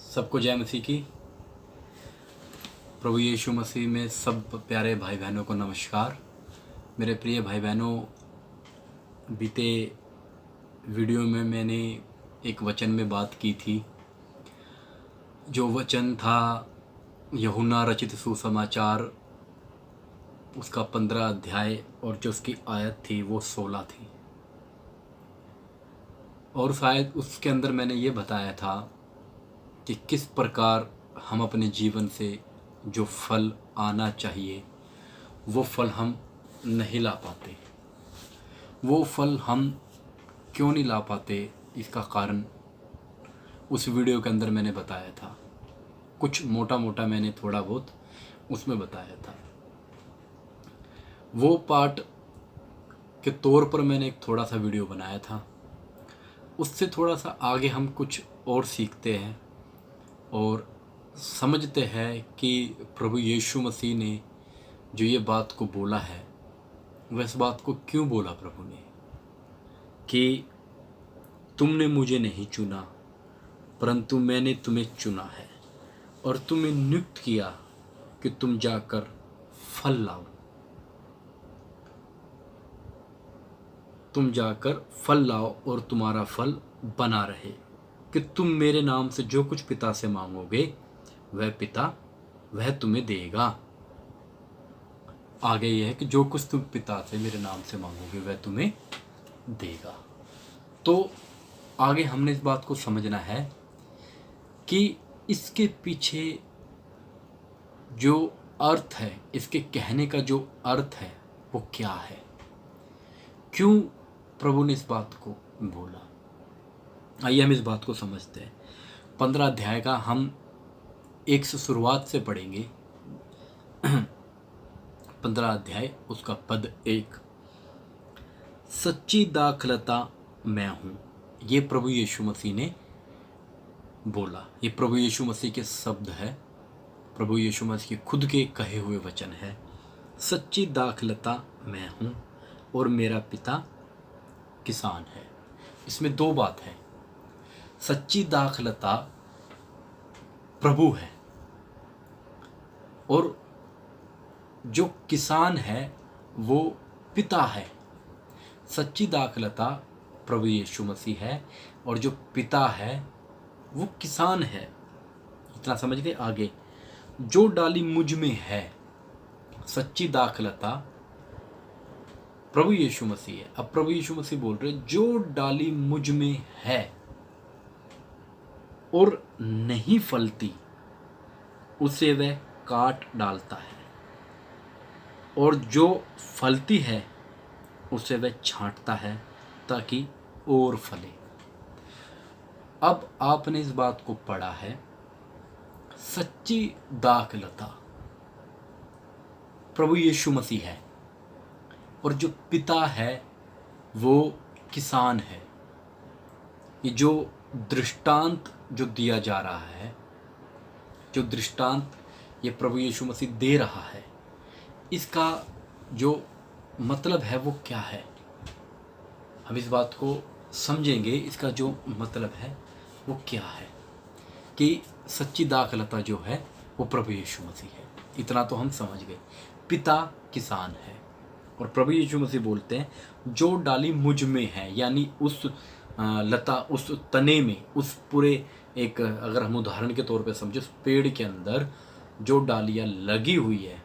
सबको जय मसीह की। प्रभु यीशु मसीह में सब प्यारे भाई बहनों को नमस्कार। मेरे प्रिय भाई बहनों, बीते वीडियो में मैंने एक वचन में बात की थी। जो वचन था यूहन्ना रचित सुसमाचार, उसका 15 अध्याय, और जो उसकी आयत थी वो 16 थी। और शायद उसके अंदर मैंने ये बताया था कि किस प्रकार हम अपने जीवन से जो फल आना चाहिए वो फल हम नहीं ला पाते। वो फल हम क्यों नहीं ला पाते, इसका कारण उस वीडियो के अंदर मैंने बताया था। कुछ मोटा मोटा मैंने थोड़ा बहुत उसमें बताया था। वो पार्ट के तौर पर मैंने एक थोड़ा सा वीडियो बनाया था। उससे थोड़ा सा आगे हम कुछ और सीखते हैं और समझते हैं कि प्रभु यीशु मसीह ने जो ये बात को बोला है, वह इस बात को क्यों बोला प्रभु ने, कि तुमने मुझे नहीं चुना परंतु मैंने तुम्हें चुना है और तुम्हें नियुक्त किया कि तुम जाकर फल लाओ। तुम जाकर फल लाओ और तुम्हारा फल बना रहे, कि तुम मेरे नाम से जो कुछ पिता से मांगोगे वह तुम्हें देगा। आगे यह है कि जो कुछ तुम पिता से मेरे नाम से मांगोगे वह तुम्हें देगा। तो आगे हमने इस बात को समझना है कि इसके पीछे जो अर्थ है, इसके कहने का जो अर्थ है वो क्या है, क्यों प्रभु ने इस बात को बोला। आइए हम इस बात को समझते हैं। 15 अध्याय का हम एक से शुरुआत से पढ़ेंगे। 15 अध्याय उसका पद 1। सच्ची दाखलता मैं हूं, ये प्रभु यीशु मसीह ने बोला। ये प्रभु यीशु मसीह के शब्द है, प्रभु यीशु मसीह के खुद के कहे हुए वचन है। सच्ची दाखलता मैं हूं और मेरा पिता किसान है। इसमें दो बात है। सच्ची दाखलता प्रभु है और जो किसान है वो पिता है। सच्ची दाखलता प्रभु यीशु मसीह है और जो पिता है वो किसान है। इतना समझ गए। आगे, जो डाली मुझ में है, सच्ची दाखलता प्रभु यीशु मसीह है। अब प्रभु यीशु मसीह बोल रहे, जो डाली मुझ में है और नहीं फलती उसे वह काट डालता है, और जो फलती है उसे वह छांटता है ताकि और फले। अब आपने इस बात को पढ़ा है, सच्ची दाखलता प्रभु यीशु मसीह है और जो पिता है वो किसान है। ये जो दृष्टांत जो दिया जा रहा है, जो दृष्टांत ये प्रभु यीशु मसीह दे रहा है, इसका जो मतलब है वो क्या है, हम इस बात को समझेंगे। इसका जो मतलब है वो क्या है, कि सच्ची दाखलता जो है वो प्रभु यीशु मसीह है। इतना तो हम समझ गए। पिता किसान है और प्रभु यीशु मसीह बोलते हैं, जो डाली मुझ में है, यानी उस लता, उस तने में, उस पूरे एक, अगर हम उदाहरण के तौर पे समझे, उस पेड़ के अंदर जो डालियाँ लगी हुई है,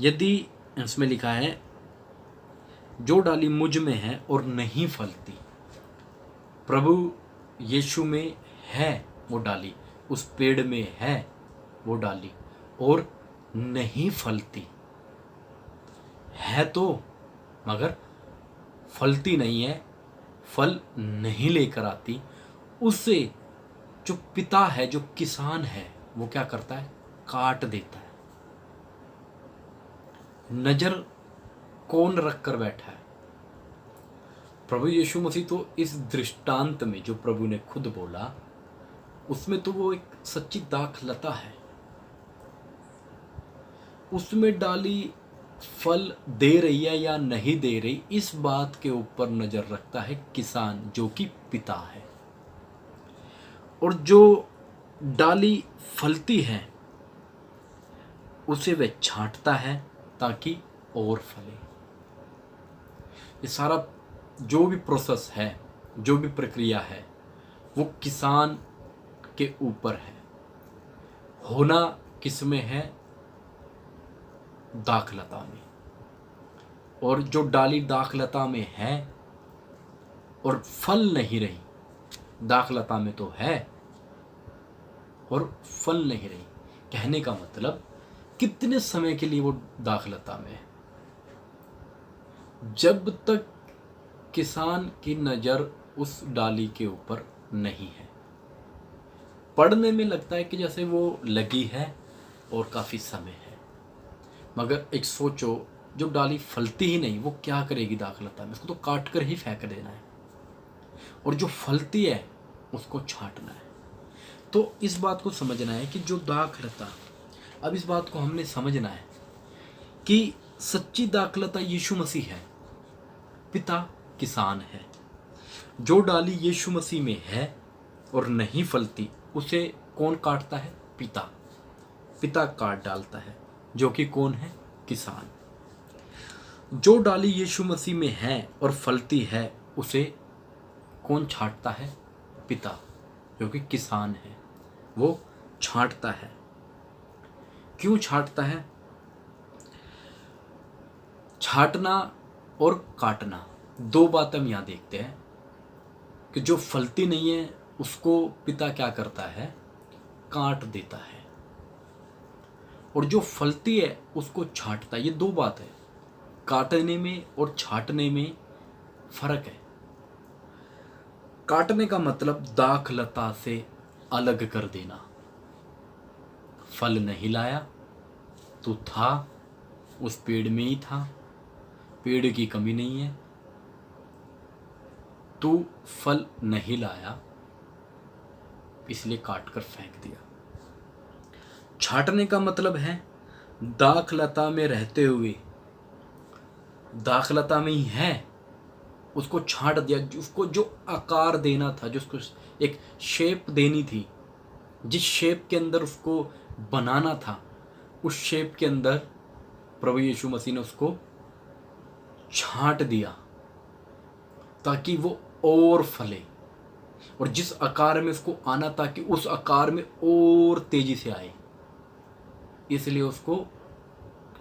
यदि इसमें लिखा है जो डाली मुझ में है और नहीं फलती, प्रभु यीशु में है वो डाली, उस पेड़ में है वो डाली और नहीं फलती है तो, मगर फलती नहीं है, फल नहीं लेकर आती, उससे जो पिता है, जो किसान है, वो क्या करता है, काट देता है। नजर कौन रख कर बैठा है, प्रभु यीशु मसीह। तो इस दृष्टांत में जो प्रभु ने खुद बोला, उसमें तो वो एक सच्ची दाखलता है। उसमें डाली फल दे रही है या नहीं दे रही, इस बात के ऊपर नजर रखता है किसान, जो कि पिता है। और जो डाली फलती है उसे वह छांटता है ताकि और फले। ये सारा जो भी प्रोसेस है, जो भी प्रक्रिया है, वो किसान के ऊपर है। होना किसमें है? दाखलता में। और जो डाली दाखलता में है और फल नहीं रही, दाखलता में तो है और फल नहीं रही, कहने का मतलब कितने समय के लिए वो दाखलता में है? जब तक किसान की नज़र उस डाली के ऊपर नहीं है। पढ़ने में लगता है कि जैसे वो लगी है और काफ़ी समय है, मगर एक सोचो, जो डाली फलती ही नहीं वो क्या करेगी दाखलता में? उसको तो काट कर ही फेंक देना है, और जो फलती है उसको छांटना है। तो इस बात को समझना है कि जो दाखलता, अब इस बात को हमने समझना है कि सच्ची दाखलता यीशु मसीह है, पिता किसान है। जो डाली यीशु मसीह में है और नहीं फलती, उसे कौन काटता है? पिता। पिता काट डालता है, जो कि कौन है? किसान। जो डाली यीशु मसीह में है और फलती है, उसे कौन छांटता है? पिता, जो कि किसान है, वो छांटता है। क्यों छांटता है? छांटना और काटना, दो बातें हम यहाँ देखते हैं कि जो फलती नहीं है उसको पिता क्या करता है? काट देता है, और जो फलती है उसको छांटता है। ये दो बात है, काटने में और छांटने में फर्क है। काटने का मतलब दाखलता से अलग कर देना। फल नहीं लाया तो था, उस पेड़ में ही था, पेड़ की कमी नहीं है, तू फल नहीं लाया इसलिए काट कर फेंक दिया। छांटने का मतलब है दाखलता में रहते हुए, दाखलता में ही है, उसको छांट दिया। उसको जो आकार देना था, जो उसको एक शेप देनी थी, जिस शेप के अंदर उसको बनाना था, उस शेप के अंदर प्रभु यीशु मसीह ने उसको छांट दिया ताकि वो और फले, और जिस आकार में उसको आना था कि उस आकार में और तेजी से आए, इसलिए उसको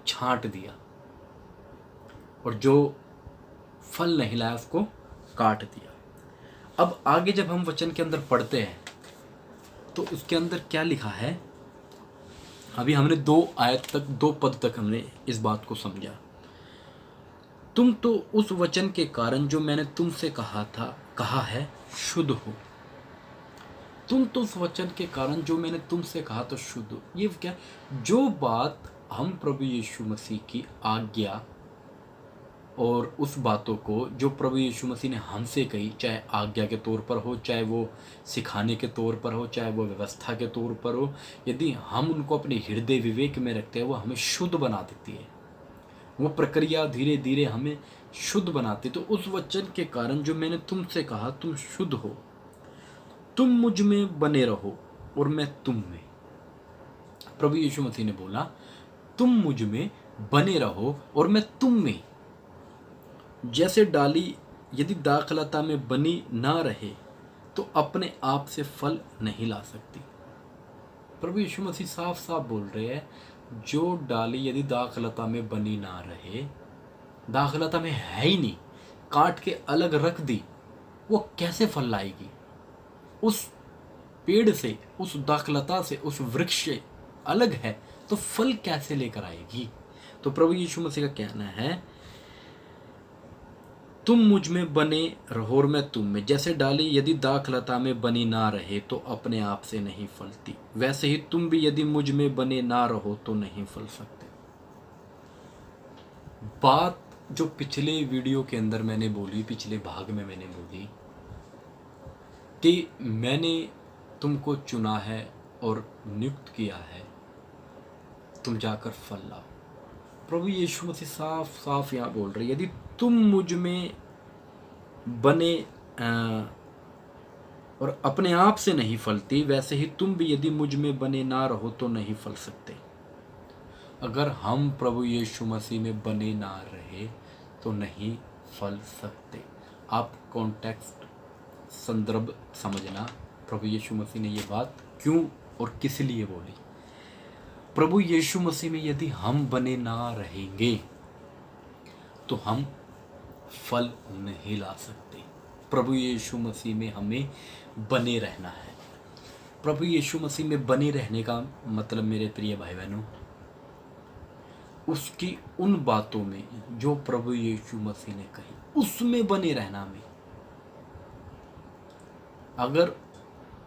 छांट दिया। और जो फल नहीं लाया उसको काट दिया। अब आगे जब हम वचन के अंदर पढ़ते हैं तो उसके अंदर क्या लिखा है? अभी हमने 2 आयत तक, 2 पद तक हमने इस बात को समझा। तुम तो उस वचन के कारण जो मैंने तुमसे कहा है शुद्ध हो। तुम तो उस वचन के कारण जो मैंने तुमसे कहा तो शुद्ध हो। ये क्या? जो बात हम प्रभु यीशु मसीह की आज्ञा और उस बातों को जो प्रभु यीशु मसीह ने हमसे कही, चाहे आज्ञा के तौर पर हो, चाहे वो सिखाने के तौर पर हो, चाहे वो व्यवस्था के तौर पर हो, यदि हम उनको अपने हृदय विवेक में रखते हैं, वो हमें शुद्ध बना देती है। वो प्रक्रिया धीरे धीरे हमें शुद्ध बनाती। तो उस वचन के कारण जो मैंने तुमसे कहा तुम शुद्ध हो, तुम मुझ में बने रहो और मैं तुम में। प्रभु यीशु मसीह ने बोला तुम मुझ में बने रहो और मैं तुम में। जैसे डाली यदि दाखलता में बनी ना रहे तो अपने आप से फल नहीं ला सकती। प्रभु यीशु मसीह साफ साफ बोल रहे हैं, जो डाली यदि दाखलता में बनी ना रहे, दाखलता में है ही नहीं, काट के अलग रख दी, वो कैसे फल लाएगी? उस पेड़ से, उस दाखलता से, उस वृक्ष से अलग है तो फल कैसे लेकर आएगी? तो प्रभु यीशु मसीह का कहना है तुम मुझ में बने रहो और मैं तुम में। जैसे डाली यदि दाखलता में बनी ना रहे तो अपने आप से नहीं फलती, वैसे ही तुम भी यदि मुझ में बने ना रहो तो नहीं फल सकते। बात जो पिछले वीडियो के अंदर मैंने बोली, पिछले भाग में मैंने बोली कि मैंने तुमको चुना है और नियुक्त किया है, तुम जाकर फल लाओ। प्रभु यीशु मसीह साफ साफ यहाँ बोल रहे, यदि तुम मुझ में बने और अपने आप से नहीं फलती, वैसे ही तुम भी यदि मुझ में बने ना रहो तो नहीं फल सकते। अगर हम प्रभु यीशु मसीह में बने ना रहे तो नहीं फल सकते। आप कॉन्टेक्स्ट, संदर्भ समझना, प्रभु यीशु मसीह ने ये बात क्यों और किस लिए बोली। प्रभु यीशु मसीह में यदि हम बने ना रहेंगे तो हम फल नहीं ला सकते। प्रभु यीशु मसीह में हमें बने रहना है। प्रभु यीशु मसीह में बने रहने का मतलब मेरे प्रिय भाई बहनों, उसकी उन बातों में जो प्रभु यीशु मसीह ने कही उसमें बने रहना में। अगर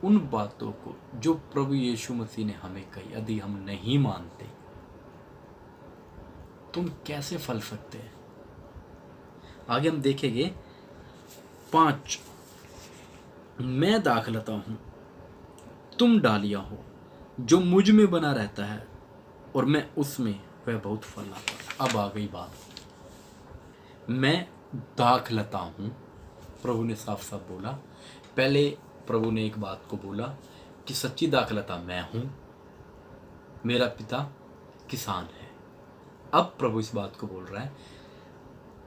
उन बातों को जो प्रभु यीशु मसीह ने हमें कही यदि हम नहीं मानते तो हम कैसे फल सकते हैं। आगे हम देखेंगे 5, मैं दाखलता हूं तुम डालियां हो, जो मुझ में बना रहता है और मैं उसमें, वह बहुत फल लाता है। अब आ गई बात, मैं दाखलता हूं। प्रभु ने साफ साफ बोला। पहले प्रभु ने एक बात को बोला कि सच्ची दाखलता मैं हूं, मेरा पिता किसान है। अब प्रभु इस बात को बोल रहा है,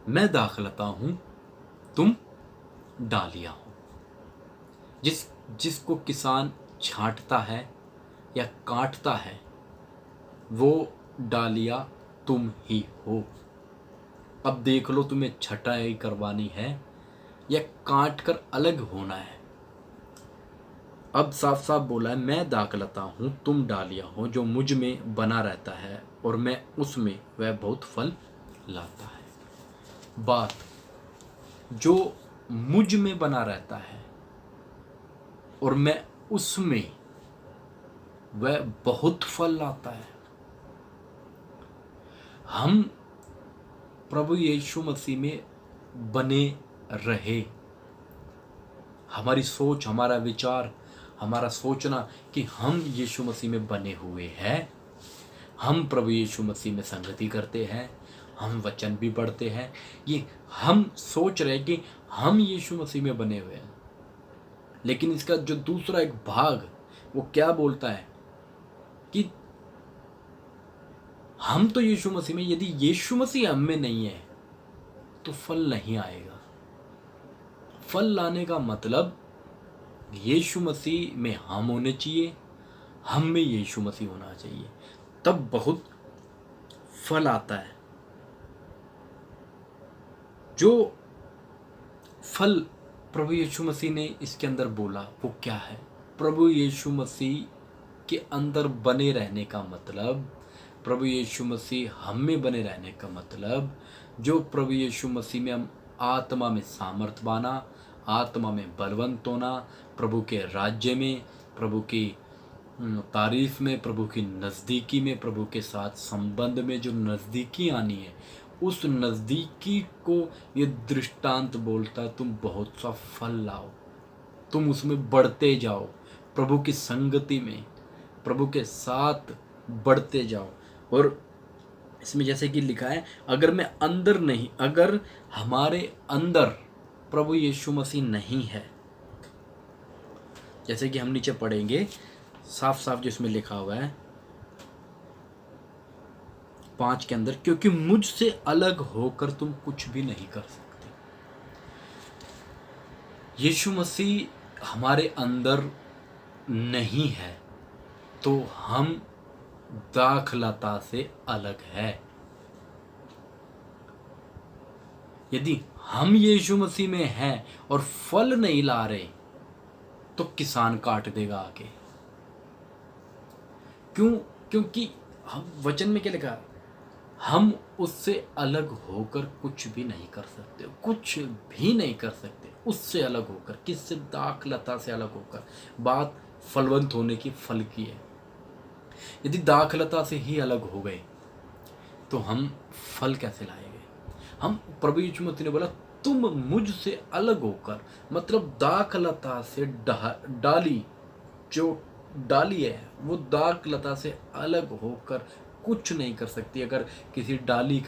मैं दाखलता हूं तुम डालियां हो। जिसको किसान छांटता है या काटता है वो डालियां तुम ही हो। अब देख लो, तुम्हें छटाई करवानी है या काट कर अलग होना है। अब साफ साफ बोला है, मैं दाखलता हूं तुम डालियां हो, जो मुझ में बना रहता है और मैं उसमें, वह बहुत फल लाता है। बात, जो मुझ में बना रहता है और मैं उसमें, वह बहुत फल लाता है। हम प्रभु यीशु मसीह में बने रहे। हमारी सोच, हमारा विचार, हमारा सोचना कि हम यीशु मसीह में बने हुए हैं, हम प्रभु यीशु मसीह में संगति करते हैं, हम वचन भी पढ़ते हैं, ये हम सोच रहे हैं कि हम यीशु मसीह में बने हुए हैं। लेकिन इसका जो दूसरा एक भाग वो क्या बोलता है कि हम तो यीशु मसीह में, यदि यीशु मसीह हम में नहीं है तो फल नहीं आएगा। फल लाने का मतलब यीशु मसीह में हम होने चाहिए, हम में यीशु मसीह होना चाहिए, तब बहुत फल आता है। जो फल प्रभु यीशु मसीह ने इसके अंदर बोला वो क्या है। प्रभु यीशु मसीह के अंदर बने रहने का मतलब, प्रभु यीशु मसीह हम में बने रहने का मतलब, जो प्रभु यीशु मसीह में हम आत्मा में सामर्थ पाना, आत्मा में बलवंत होना, प्रभु के राज्य में, प्रभु की तारीफ में, प्रभु की नज़दीकी में, प्रभु के साथ संबंध में जो नज़दीकी आनी है, उस नज़दीकी को ये दृष्टांत बोलता है। तुम बहुत सा फल लाओ, तुम उसमें बढ़ते जाओ, प्रभु की संगति में, प्रभु के साथ बढ़ते जाओ। और इसमें जैसे कि लिखा है, अगर मैं अंदर नहीं, अगर हमारे अंदर प्रभु यीशु मसीह नहीं है, जैसे कि हम नीचे पढ़ेंगे साफ साफ जिसमें लिखा हुआ है 5 के अंदर, क्योंकि मुझसे अलग होकर तुम कुछ भी नहीं कर सकते। यीशु मसीह हमारे अंदर नहीं है तो हम दाखलता से अलग है। यदि हम यीशु मसीह में हैं और फल नहीं ला रहे तो किसान काट देगा आके। क्यों? क्योंकि हम वचन में क्या लिखा है, हम उससे अलग होकर कुछ भी नहीं कर सकते, कुछ भी नहीं कर सकते उससे अलग होकर। किससे? दाखलता से अलग होकर। बात फलवंत होने की, फल की है। यदि दाखलता से ही अलग हो गए तो हम फल कैसे लाएंगे? हम, प्रभु यीशु मसीह ने बोला तुम मुझसे अलग होकर, मतलब दाखलता से डाली, जो डाली है वो दाखलता से अलग होकर कुछ नहीं कर सकती। अगर किसी डाली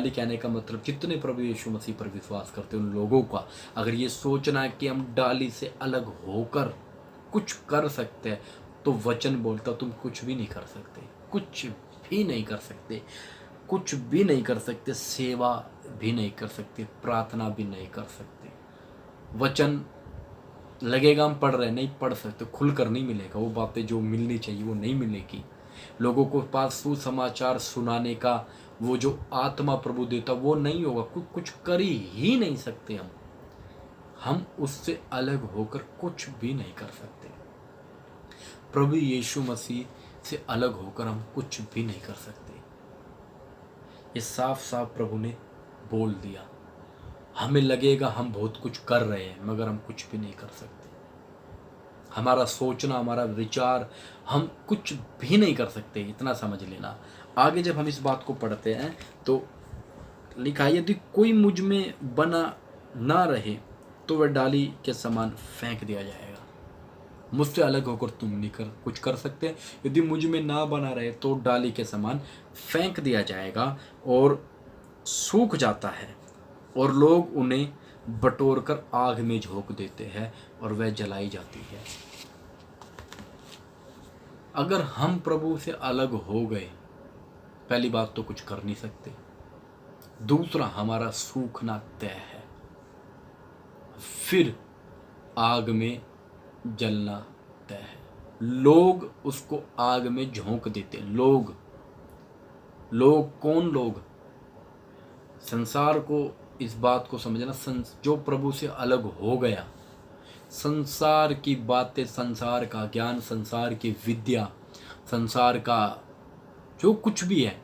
कहने का मतलब जितने प्रभु यीशु मसीह पर विश्वास करते हैं उन लोगों का अगर ये सोचना है कि हम डाली से अलग होकर कुछ कर सकते हैं, तो वचन बोलता तुम कुछ भी नहीं कर सकते, कुछ भी नहीं कर सकते, कुछ भी नहीं कर सकते, सेवा भी नहीं कर सकते, प्रार्थना भी नहीं कर सकते। वचन लगेगा हम पढ़ रहे, नहीं पढ़ सकते, खुलकर नहीं मिलेगा। वो बातें जो मिलनी चाहिए वो नहीं मिलेगी। लोगों को पास सुसमाचार सुनाने का वो जो आत्मा प्रभु देता वो नहीं होगा। कुछ कर ही नहीं सकते हम उससे अलग होकर कुछ भी नहीं कर सकते। प्रभु यीशु मसीह से अलग होकर हम कुछ भी नहीं कर सकते। ये साफ साफ प्रभु ने बोल दिया। हमें लगेगा हम बहुत कुछ कर रहे हैं, मगर हम कुछ भी नहीं कर सकते। हमारा सोचना, हमारा विचार, हम कुछ भी नहीं कर सकते, इतना समझ लेना। आगे जब हम इस बात को पढ़ते हैं तो लिखा है, यदि कोई मुझ में बना ना रहे तो वह डाली के समान फेंक दिया जाएगा। मुझसे अलग होकर तुम नहीं कुछ कर सकते। यदि मुझ में ना बना रहे तो डाली के समान फेंक दिया जाएगा और सूख जाता है, और लोग उन्हें बटोर कर आग में झोंक देते हैं और वह जलाई जाती है। अगर हम प्रभु से अलग हो गए, पहली बात तो कुछ कर नहीं सकते, दूसरा हमारा सूखना तय है, फिर आग में जलना तय है। लोग उसको आग में झोंक देते। लोग कौन? लोग संसार को इस बात को समझना, जो प्रभु से अलग हो गया, संसार की बातें, संसार का ज्ञान, संसार की विद्या, संसार का जो कुछ भी है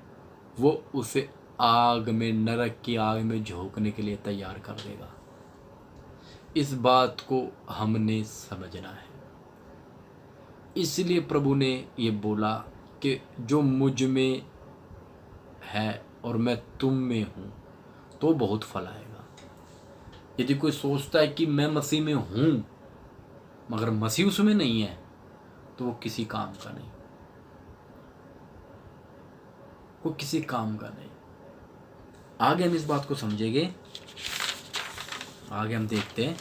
वो उसे आग में, नरक की आग में झोंकने के लिए तैयार कर देगा। इस बात को हमने समझना है। इसलिए प्रभु ने ये बोला कि जो मुझ में है और मैं तुम में हूँ तो बहुत फल आएगा। यदि कोई सोचता है कि मैं मसीह में हूँ मगर मसीह उसमें नहीं है, तो वो किसी काम का नहीं, वो किसी काम का नहीं। आगे हम इस बात को समझेंगे। आगे हम देखते हैं,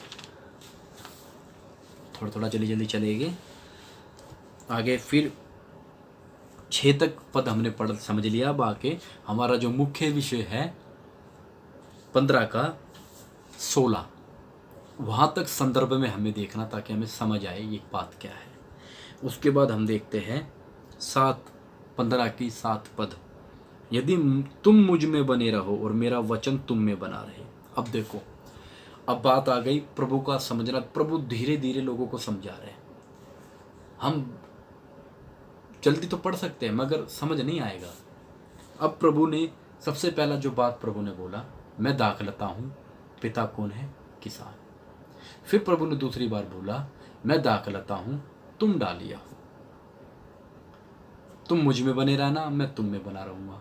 थोड़ा जल्दी चलेंगे आगे। फिर 6 तक पद हमने पढ़ समझ लिया। अब आके हमारा जो मुख्य विषय है 15 का 16, वहाँ तक संदर्भ में हमें देखना ताकि हमें समझ आए ये बात क्या है। उसके बाद हम देखते हैं 15 की 7 पद, यदि तुम मुझ में बने रहो और मेरा वचन तुम में बना रहे। अब देखो, अब बात आ गई प्रभु का समझना। प्रभु धीरे धीरे लोगों को समझा रहे हैं। हम जल्दी तो पढ़ सकते हैं मगर समझ नहीं आएगा। अब प्रभु ने सबसे पहला जो बात प्रभु ने बोला, मैं दाखलता हूँ, पिता कौन है? किसान। फिर प्रभु ने दूसरी बार बोला, मैं दाखलता हूँ, तुम डालिया हो, तुम मुझ में बने रहना, मैं तुम में बना रहूँगा।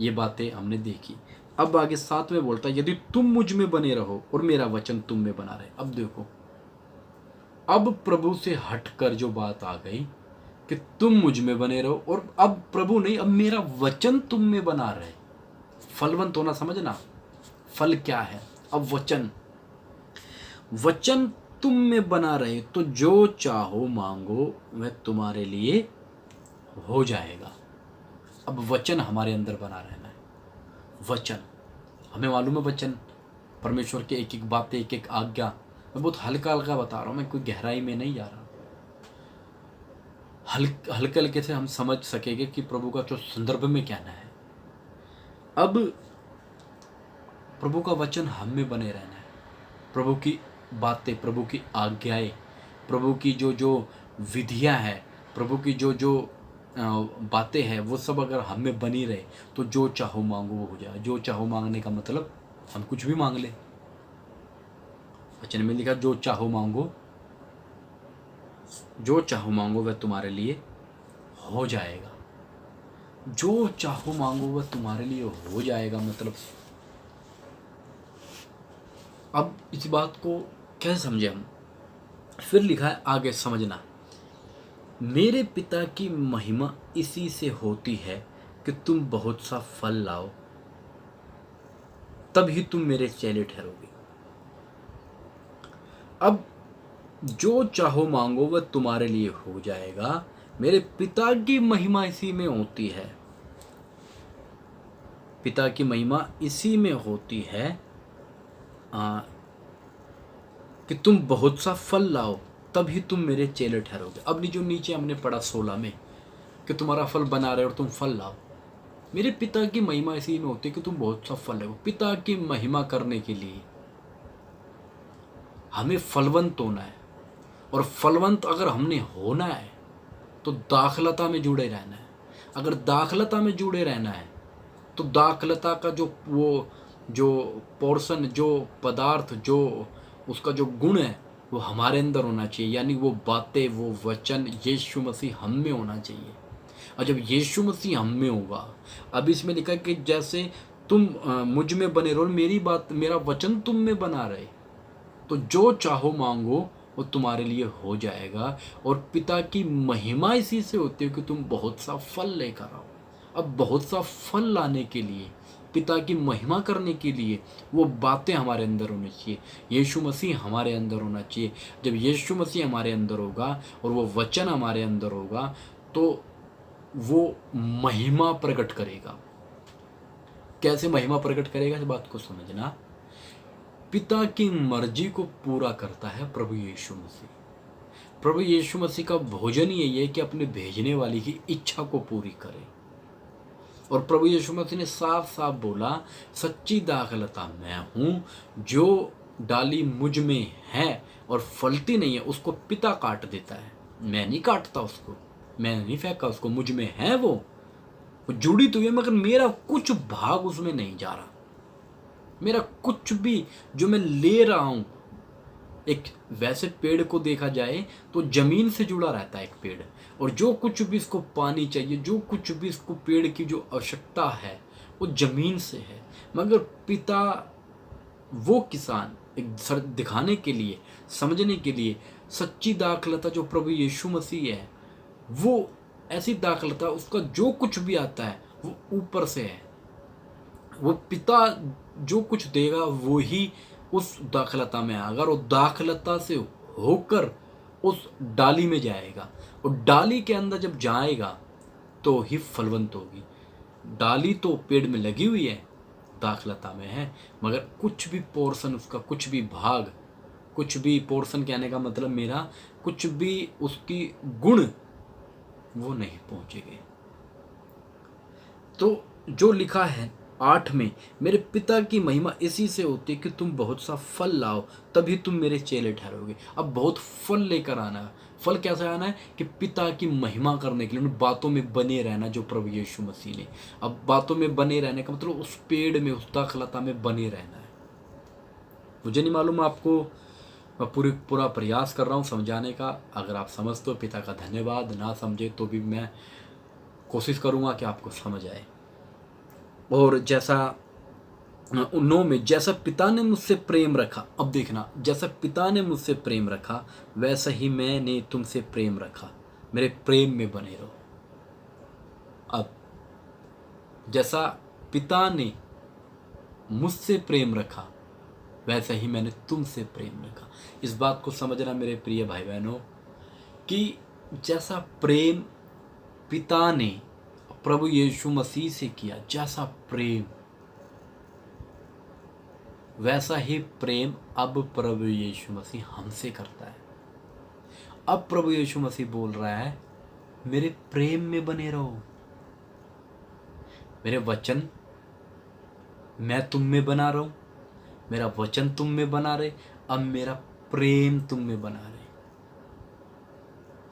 ये बातें हमने देखी। अब आगे 7 में बोलता है, यदि तुम मुझ में बने रहो और मेरा वचन तुम में बना रहे। अब देखो, अब प्रभु से हटकर जो बात आ गई कि तुम मुझ में बने रहो, और अब प्रभु नहीं, अब मेरा वचन तुम में बना रहे। फलवंत होना समझना, फल क्या है? अब वचन तुम में बना रहे तो जो चाहो मांगो वह तुम्हारे लिए हो जाएगा। अब वचन हमारे अंदर बना रहना है। वचन हमें मालूम है, वचन परमेश्वर के एक एक बातें, एक एक आज्ञा। मैं बहुत हल्का बता रहा हूँ, मैं कोई गहराई में नहीं जा रहा। हल्के हल्के से हम समझ सकेंगे कि प्रभु का जो संदर्भ में कहना है। अब प्रभु का वचन हम में बने रहना है। प्रभु की बातें, प्रभु की आज्ञाएं, प्रभु की जो विधियां हैं, प्रभु की जो बातें हैं, वो सब अगर हम में बनी रहे तो जो चाहो मांगो वो हो जाए। जो चाहो मांगने का मतलब हम कुछ भी मांग ले। वचन में लिखा, जो चाहो मांगो वह तुम्हारे लिए हो जाएगा। जो चाहो मांगो वह तुम्हारे लिए हो जाएगा मतलब, अब इस बात को कैसे समझे हम? फिर लिखा है आगे, समझना, मेरे पिता की महिमा इसी से होती है कि तुम बहुत सा फल लाओ, तब ही तुम मेरे चेले ठहरोगे। अब जो चाहो मांगो वह तुम्हारे लिए हो जाएगा। मेरे पिता की महिमा इसी में होती है, पिता की महिमा इसी में होती है कि तुम बहुत सा फल लाओ, तभी तुम मेरे चेले ठहरोगे। अब जो नीचे हमने पढ़ा 16 में कि तुम्हारा फल बना रहे और तुम फल लाओ, मेरे पिता की महिमा इसी में होती है कि तुम बहुत सा फल लाओ। पिता की महिमा करने के लिए हमें फलवंत होना है, और फलवंत अगर हमने होना है तो दाखलता में जुड़े रहना है। अगर दाखलता में जुड़े रहना है तो दाखलता का जो पोर्शन, जो पदार्थ, जो उसका जो गुण है वो हमारे अंदर होना चाहिए। यानी वो बातें, वो वचन यीशु मसीह हम में होना चाहिए। और जब यीशु मसीह हम में होगा, अब इसमें लिखा है कि जैसे तुम मुझ में बने रहो, मेरी बात, मेरा वचन तुम में बना रहे, तो जो चाहो मांगो वो तुम्हारे लिए हो जाएगा। और पिता की महिमा इसी से होती है कि तुम बहुत सा फल लेकर आओ। अब बहुत सा फल लाने के लिए, पिता की महिमा करने के लिए वो बातें हमारे अंदर होनी चाहिए, यीशु मसीह हमारे अंदर होना चाहिए। जब यीशु मसीह हमारे अंदर होगा और वो वचन हमारे अंदर होगा तो वो महिमा प्रकट करेगा। कैसे महिमा प्रकट करेगा, इस बात को समझना। पिता की मर्जी को पूरा करता है प्रभु यीशु मसीह। प्रभु यीशु मसीह का भोजन ही यही है कि अपने भेजने वाली की इच्छा को पूरी करे। और प्रभु यीशु मसीह ने साफ साफ बोला, सच्ची दाखलता मैं हूँ, जो डाली मुझ में है और फलती नहीं है उसको पिता काट देता है। मैं नहीं काटता उसको, मैं नहीं फेंका उसको, मुझ में है वो जुड़ी तो है, मगर मेरा कुछ भाग उसमें नहीं जा रहा। मेरा कुछ भी जो मैं ले रहा हूँ, एक वैसे पेड़ को देखा जाए तो जमीन से जुड़ा रहता है एक पेड़, और जो कुछ भी इसको पानी चाहिए, जो कुछ भी इसको पेड़ की जो आवश्यकता है वो जमीन से है। मगर पिता वो किसान एक दिखाने के लिए, समझने के लिए, सच्ची दाखलता जो प्रभु यीशु मसीह है, वो ऐसी दाखलता, उसका जो कुछ भी आता है वो ऊपर से है। वो पिता जो कुछ देगा वो ही उस दाखलता में आएगा, और दाखलता से होकर उस डाली में जाएगा, और डाली के अंदर जब जाएगा तो ही फलवंत होगी। डाली तो पेड़ में लगी हुई है, दाखलता में है, मगर कुछ भी पोर्शन उसका, कुछ भी भाग, कुछ भी पोर्शन कहने का मतलब मेरा, कुछ भी उसकी गुण वो नहीं पहुंचेंगे। तो जो लिखा है 8 में, मेरे पिता की महिमा इसी से होती है कि तुम बहुत सा फल लाओ, तभी तुम मेरे चेले ठहरोगे। अब बहुत फल लेकर आना है। फल कैसे आना है कि पिता की महिमा करने के लिए उन बातों में बने रहना, जो प्रभु यीशु मसीह ने। अब बातों में बने रहने का मतलब उस पेड़ में, उस दाखलता में बने रहना है। मुझे नहीं मालूम आपको, मैं पूरा प्रयास कर रहा हूँ समझाने का। अगर आप समझते हो पिता का धन्यवाद, ना समझे तो भी मैं कोशिश करूँगा कि आपको समझ आए। और जैसा 9 में, जैसा पिता ने मुझसे प्रेम रखा, अब देखना, जैसा पिता ने मुझसे प्रेम रखा वैसा ही मैंने तुमसे प्रेम रखा, मेरे प्रेम में बने रहो। अब जैसा पिता ने मुझसे प्रेम रखा वैसा ही मैंने तुमसे प्रेम रखा। इस बात को समझना मेरे प्रिय भाई बहनों, कि जैसा प्रेम पिता ने प्रभु यीशु मसीह से किया, जैसा प्रेम, वैसा ही प्रेम अब प्रभु यीशु मसीह हमसे करता है। अब प्रभु यीशु मसीह बोल रहा है, मेरे प्रेम में बने रहो। मेरे वचन मैं तुम में बना रहा हूं, मेरा वचन तुम में बना रहे, अब मेरा प्रेम तुम में बना रहे।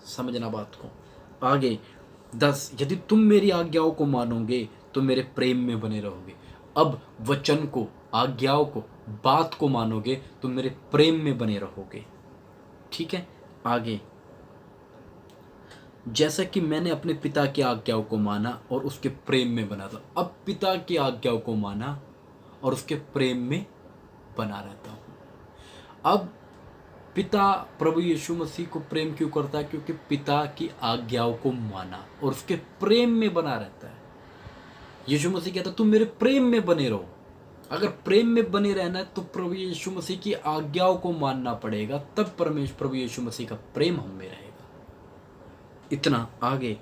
समझना बात को। आगे 10, यदि तुम मेरी आज्ञाओं को मानोगे तो मेरे प्रेम में बने रहोगे। अब वचन को, आज्ञाओं को, बात को मानोगे तो मेरे प्रेम में बने रहोगे। ठीक है। आगे, जैसा कि मैंने अपने पिता की आज्ञाओं को माना और उसके प्रेम में बना था। अब पिता की आज्ञाओं को माना और उसके प्रेम में बना रहता हूं। अब पिता प्रभु यीशु मसीह को प्रेम क्यों करता है? क्योंकि पिता की आज्ञाओं को माना और उसके प्रेम में बना रहता है। यीशु मसीह कहता तुम मेरे प्रेम में बने रहो। अगर प्रेम में बने रहना है तो प्रभु यीशु मसीह की आज्ञाओं को मानना पड़ेगा, तब प्रभु यीशु मसीह का प्रेम हम में रहेगा। इतना आगे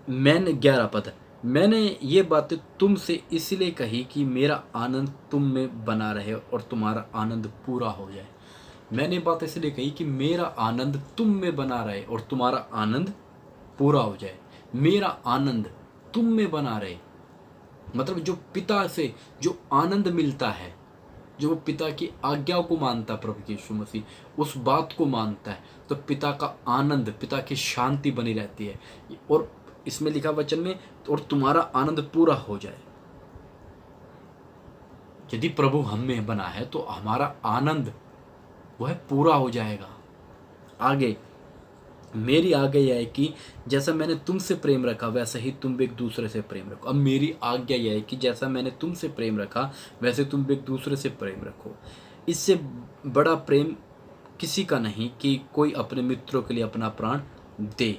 मैंने 11 पद, मैंने ये बातें तुमसे इसलिए कही कि मेरा आनंद तुम में बना रहे और तुम्हारा आनंद पूरा हो जाए। मैंने बात इसलिए कही कि मेरा आनंद तुम में बना रहे और तुम्हारा आनंद पूरा हो जाए। मेरा आनंद तुम में बना रहे मतलब जो पिता से जो आनंद मिलता है, जो पिता की आज्ञाओं को मानता है प्रभु यीशु मसीह, उस बात को मानता है, तो पिता का आनंद, पिता की शांति बनी रहती है। और इसमें लिखा वचन में, और तुम्हारा आनंद पूरा हो जाए। यदि प्रभु हम में बना है तो हमारा आनंद वह पूरा हो जाएगा। आगे मेरी आज्ञा यह है कि जैसा मैंने तुमसे प्रेम रखा वैसे ही तुम भी एक दूसरे से प्रेम रखो। अब मेरी आज्ञा यह है कि जैसा मैंने तुमसे प्रेम रखा वैसे तुम भी एक दूसरे से प्रेम रखो। इससे बड़ा प्रेम किसी का नहीं कि कोई अपने मित्रों के लिए अपना प्राण दे,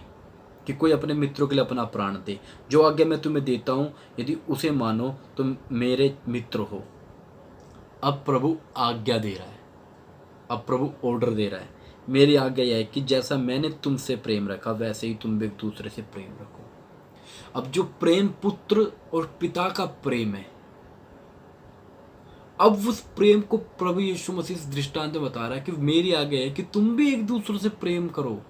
कि कोई अपने मित्रों के लिए अपना प्राण दे। जो आज्ञा मैं तुम्हें देता हूँ यदि उसे मानो तो मेरे मित्र हो। अब प्रभु आज्ञा दे रहा है, अब प्रभु ऑर्डर दे रहा है। मेरी आज्ञा यह है कि जैसा मैंने तुमसे प्रेम रखा वैसे ही तुम भी एक दूसरे से प्रेम रखो। अब जो प्रेम पुत्र और पिता का प्रेम है, अब उस प्रेम को प्रभु यीशु मसीह इस दृष्टांत में बता रहा है कि मेरी आज्ञा है कि तुम भी एक दूसरे से प्रेम करो।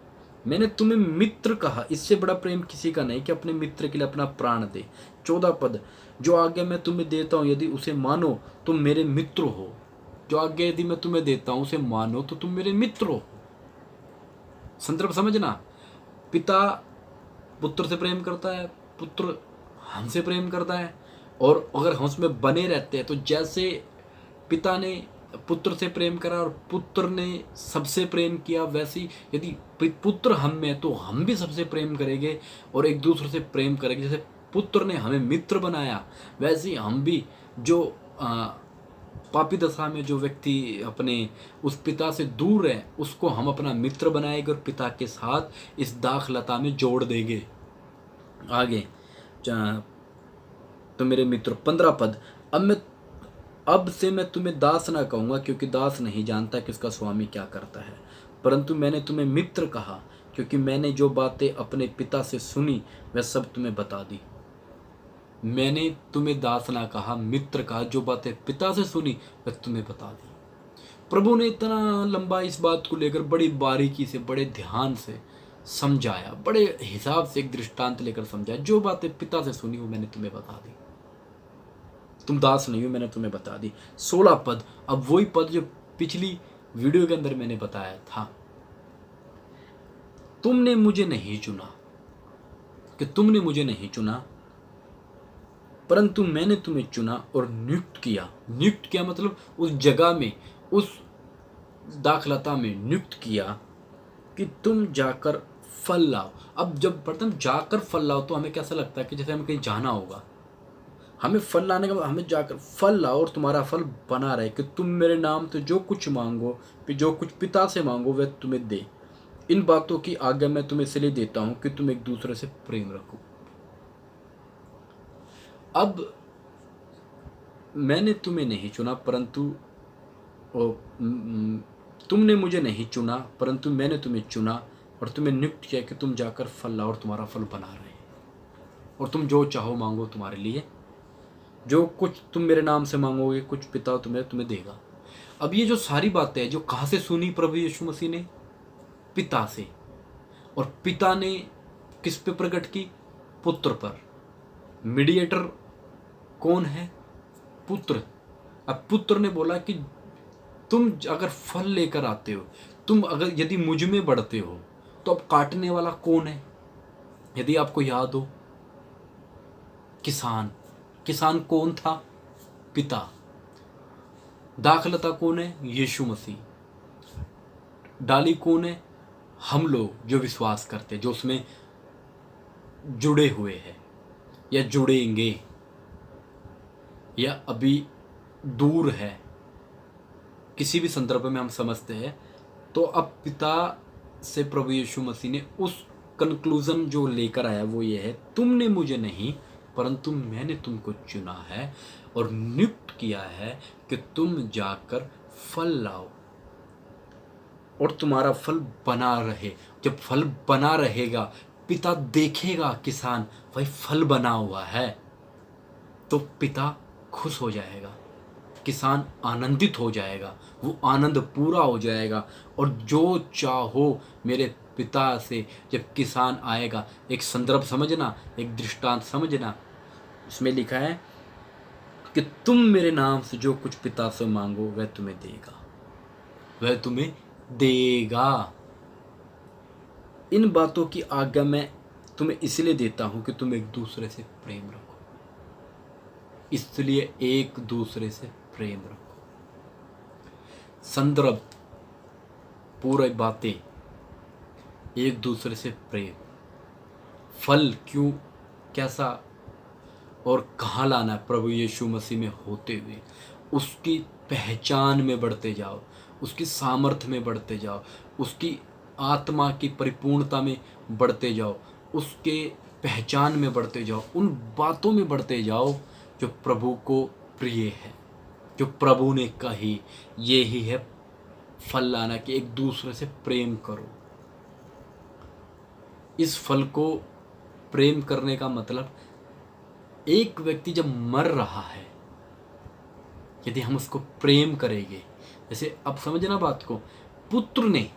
मैंने तुम्हें मित्र कहा, इससे बड़ा प्रेम किसी का नहीं कि अपने मित्र के लिए अपना प्राण दे। 14 पद, जो आज्ञा मैं तुम्हें देता हूँ यदि उसे मानो तुम मेरे मित्र हो। जो आज्ञा यदि मैं तुम्हें देता हूँ उसे मानो तो तुम मेरे मित्र हो। संदर्भ समझना, पिता पुत्र से प्रेम करता है, पुत्र हमसे प्रेम करता है, और अगर हम उसमें बने रहते हैं तो जैसे पिता ने पुत्र से प्रेम करा और पुत्र ने सबसे प्रेम किया, वैसे ही यदि पुत्र हम में है तो हम भी सबसे प्रेम करेंगे और एक दूसरे से प्रेम करेंगे। जैसे पुत्र ने हमें मित्र बनाया वैसे ही हम भी, जो पापी दशा में जो व्यक्ति अपने उस पिता से दूर है उसको हम अपना मित्र बनाएंगे और पिता के साथ इस दाखलता में जोड़ देंगे। आगे तो मेरे मित्र 15 पद, अब से मैं तुम्हें दास ना कहूँगा क्योंकि दास नहीं जानता कि उसका स्वामी क्या करता है, परंतु मैंने तुम्हें मित्र कहा क्योंकि मैंने जो बातें अपने पिता से सुनी वह सब तुम्हें बता दी। मैंने तुम्हें दास ना कहा, मित्र कहा, जो बातें पिता से सुनी वह तुम्हें बता दी। प्रभु ने इतना लंबा इस बात को लेकर बड़ी बारीकी से, बड़े ध्यान से समझाया, बड़े हिसाब से एक दृष्टांत लेकर समझाया। जो बातें पिता से सुनी वो मैंने तुम्हें बता दी। तुम दास नहीं हो, मैंने तुम्हें बता दी। 16 पद, अब वही पद जो पिछली वीडियो के अंदर मैंने बताया था, तुमने मुझे नहीं चुना, कि तुमने मुझे नहीं चुना परंतु मैंने तुम्हें चुना और नियुक्त किया। नियुक्त किया मतलब उस जगह में, उस दाखलता में नियुक्त किया कि तुम जाकर फल लाओ। अब जब प्रथम जाकर फल लाओ तो हमें कैसा लगता है कि जैसे हमें कहीं जाना होगा, हमें फल लाने का हमें जाकर फल लाओ और तुम्हारा फल बना रहे, कि तुम मेरे नाम से जो कुछ मांगो, जो कुछ पिता से मांगो वह तुम्हें दे। इन बातों की आज्ञा मैं तुम्हें इसलिए देता हूं कि तुम एक दूसरे से प्रेम रखो। अब मैंने तुम्हें नहीं चुना परंतु तुमने मुझे नहीं चुना परंतु मैंने तुम्हें चुना और तुम्हें नियुक्त किया कि तुम जाकर फल लाओ और तुम्हारा फल बना रहे, और तुम जो चाहो मांगो तुम्हारे लिए, जो कुछ तुम मेरे नाम से मांगोगे कुछ पिता तुम्हें देगा। अब ये जो सारी बातें हैं जो कहाँ से सुनी प्रभु यीशु मसीह ने? पिता से। और पिता ने किस पे प्रकट की? पुत्र पर। मीडिएटर कौन है? पुत्र। अब पुत्र ने बोला कि तुम अगर फल लेकर आते हो, तुम अगर यदि मुझ में बढ़ते हो तो अब काटने वाला कौन है? यदि आपको याद हो, किसान। किसान कौन था? पिता। दाखलता कौन है? यीशु मसीह। डाली कौन है? हम लोग जो विश्वास करते, जो उसमें जुड़े हुए हैं या जुड़ेंगे या अभी दूर है, किसी भी संदर्भ में हम समझते हैं। तो अब पिता से प्रभु यीशु मसीह ने उस कंक्लूजन जो लेकर आया वो ये है, तुमने मुझे नहीं परंतु मैंने तुमको चुना है और नियुक्त किया है कि तुम जाकर फल लाओ और तुम्हारा फल बना रहे। जब फल बना रहेगा, पिता देखेगा किसान भाई फल बना हुआ है, तो पिता खुश हो जाएगा, किसान आनंदित हो जाएगा, वो आनंद पूरा हो जाएगा। और जो चाहो मेरे पिता से जब किसान आएगा, एक संदर्भ समझना, एक दृष्टांत समझना, इसमें लिखा है कि तुम मेरे नाम से जो कुछ पिता से मांगो वह तुम्हें देगा, वह तुम्हें देगा। इन बातों की आज्ञा मैं तुम्हें इसलिए देता हूं कि तुम एक दूसरे से प्रेम रखो, इसलिए एक दूसरे से प्रेम रखो। संदर्भ पूरी बातें, एक दूसरे से प्रेम, फल क्यों, कैसा और कहाँ लाना है प्रभु यीशु मसीह में होते हुए, उसकी पहचान में बढ़ते जाओ, उसकी सामर्थ्य में बढ़ते जाओ, उसकी आत्मा की परिपूर्णता में बढ़ते जाओ, उसके पहचान में बढ़ते जाओ, उन बातों में बढ़ते जाओ जो प्रभु को प्रिय है, जो प्रभु ने कही। ये ही है फल लाना कि एक दूसरे से प्रेम करो। इस फल को प्रेम करने का मतलब, एक व्यक्ति जब मर रहा है, यदि हम उसको प्रेम करेंगे, जैसे अब समझना बात को, पुत्र ने,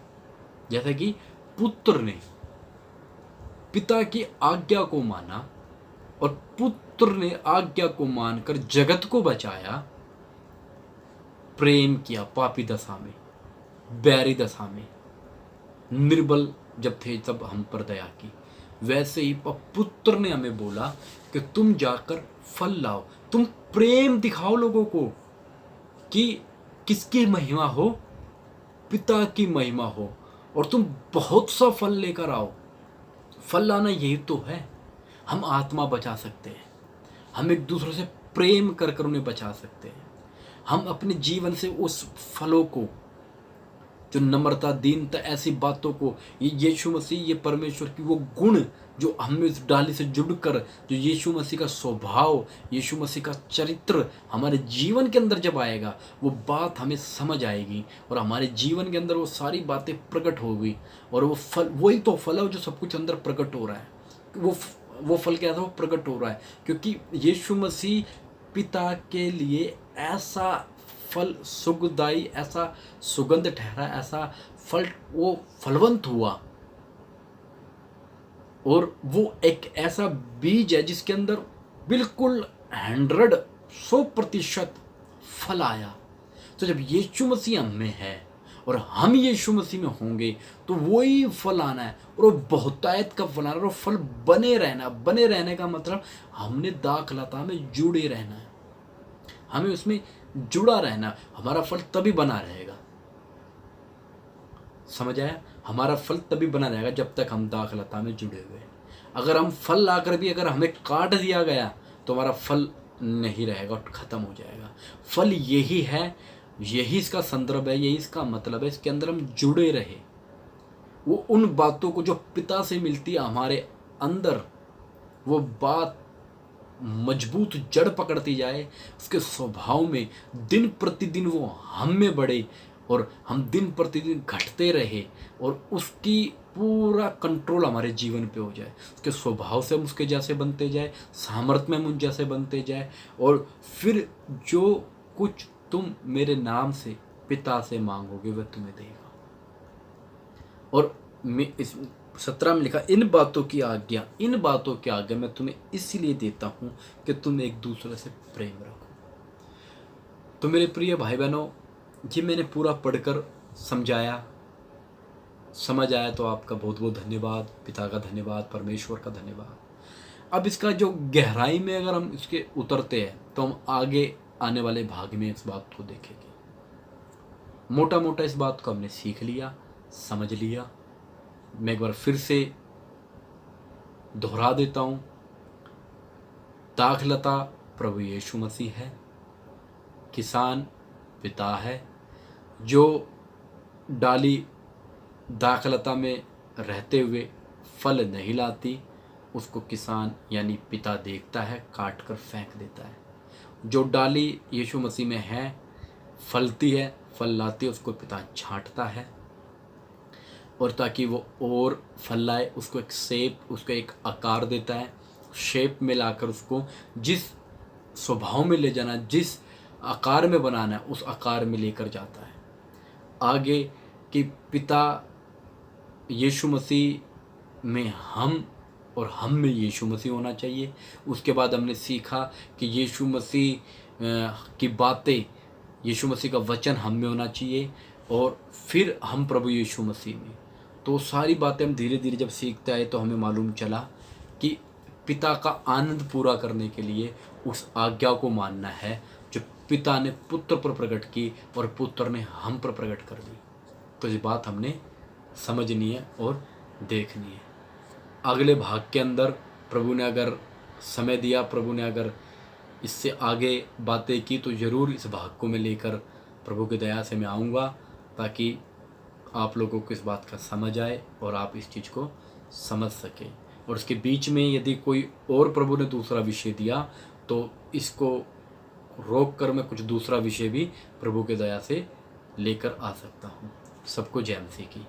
जैसा कि पुत्र ने पिता की आज्ञा को माना और पुत्र ने आज्ञा को मानकर जगत को बचाया, प्रेम किया पापी दशा में, बैरी दशा में, निर्बल जब थे तब हम पर दया की। वैसे ही पुत्र ने हमें बोला कि तुम जाकर फल लाओ, तुम प्रेम दिखाओ लोगों को, कि किसकी महिमा हो, पिता की महिमा हो, और तुम बहुत सा फल लेकर आओ। फल लाना यही तो है, हम आत्मा बचा सकते हैं, हम एक दूसरे से प्रेम कर कर उन्हें बचा सकते हैं, हम अपने जीवन से उस फलों को, जो नम्रता, दीनता, ऐसी बातों को, ये यीशु मसीह, ये परमेश्वर की वो गुण जो हमें इस डाली से जुड़कर, जो यीशु मसीह का स्वभाव, यीशु मसीह का चरित्र हमारे जीवन के अंदर जब आएगा, वो बात हमें समझ आएगी और हमारे जीवन के अंदर वो सारी बातें प्रकट होगी। और वो फल, वही तो फल है जो सब कुछ अंदर प्रकट हो रहा है। वो फल क्या था, वो प्रकट हो रहा है क्योंकि यीशु मसीह पिता के लिए ऐसा फल सुखदायी, ऐसा सुगंध ठहरा, ऐसा फल वो फलवंत हुआ। और वो एक ऐसा बीज है जिसके अंदर बिल्कुल 100% फल आया। तो जब यीशु मसीह हम में है और हम यीशु मसीह में होंगे तो वही फल आना है, और वो बहुतायत का फल आना है, और फल बने रहना। बने रहने का मतलब हमने दाखलता में जुड़े रहना है, हमें उसमें जुड़ा रहना। हमारा फल तभी बना रहेगा, समझ आया? हमारा फल तभी बना रहेगा जब तक हम दाखलता में जुड़े हुए हैं। अगर हम फल लाकर भी अगर हमें काट दिया गया तो हमारा फल नहीं रहेगा और खत्म हो जाएगा। फल यही है, यही इसका संदर्भ है, यही इसका मतलब है। इसके अंदर हम जुड़े रहे, वो उन बातों को जो पिता से मिलती है हमारे अंदर, वो बात मजबूत जड़ पकड़ती जाए, उसके स्वभाव में दिन प्रतिदिन वो हम में बढ़े और हम दिन प्रतिदिन घटते रहे, और उसकी पूरा कंट्रोल हमारे जीवन पे हो जाए। उसके स्वभाव से हम उसके जैसे बनते जाए, सामर्थ्य में हम उन जैसे बनते जाए, और फिर जो कुछ तुम मेरे नाम से पिता से मांगोगे वह तुम्हें देगा। और मैं इस 17 में लिखा, इन बातों की आज्ञा मैं तुम्हें इसलिए देता हूँ कि तुम एक दूसरे से प्रेम रखो। तो मेरे प्रिय भाई बहनों, ये मैंने पूरा पढ़कर समझाया, समझ आया तो आपका बहुत बहुत धन्यवाद, पिता का धन्यवाद, परमेश्वर का धन्यवाद। अब इसका जो गहराई में अगर हम इसके उतरते हैं तो हम आगे आने वाले भाग में इस बात को देखेंगे। मोटा मोटा इस बात को हमने सीख लिया, समझ लिया। मैं एक बार फिर से दोहरा देता हूँ, दाखलता प्रभु यीशु मसीह है, किसान पिता है, जो डाली दाखलता में रहते हुए फल नहीं लाती उसको किसान यानी पिता देखता है, काट कर फेंक देता है। जो डाली यीशु मसीह में है, फलती है, फल लाती है, उसको पिता छांटता है और ताकि वो और फल लाए उसको एक शेप, उसको एक आकार देता है। शेप में लाकर उसको जिस स्वभाव में ले जाना, जिस आकार में बनाना है, उस आकार में लेकर जाता है। आगे कि पिता यीशु मसीह में हम और हम में यीशु मसीह होना चाहिए। उसके बाद हमने सीखा कि यीशु मसीह की बातें, यीशु मसीह का वचन हम में होना चाहिए और फिर हम प्रभु यीशु मसीह में। तो सारी बातें हम धीरे धीरे जब सीखते आए तो हमें मालूम चला कि पिता का आनंद पूरा करने के लिए उस आज्ञा को मानना है जो पिता ने पुत्र पर प्रकट की और पुत्र ने हम पर प्रकट कर दी। तो ये बात हमने समझनी है और देखनी है। अगले भाग के अंदर प्रभु ने अगर समय दिया, प्रभु ने अगर इससे आगे बातें की तो ज़रूर इस भाग को मैं लेकर प्रभु की दया से मैं आऊँगा, ताकि आप लोगों को इस बात का समझ आए और आप इस चीज़ को समझ सकें। और उसके बीच में यदि कोई और प्रभु ने दूसरा विषय दिया तो इसको रोक कर मैं कुछ दूसरा विषय भी प्रभु की दया से लेकर आ सकता हूँ। सबको जय मसीह की।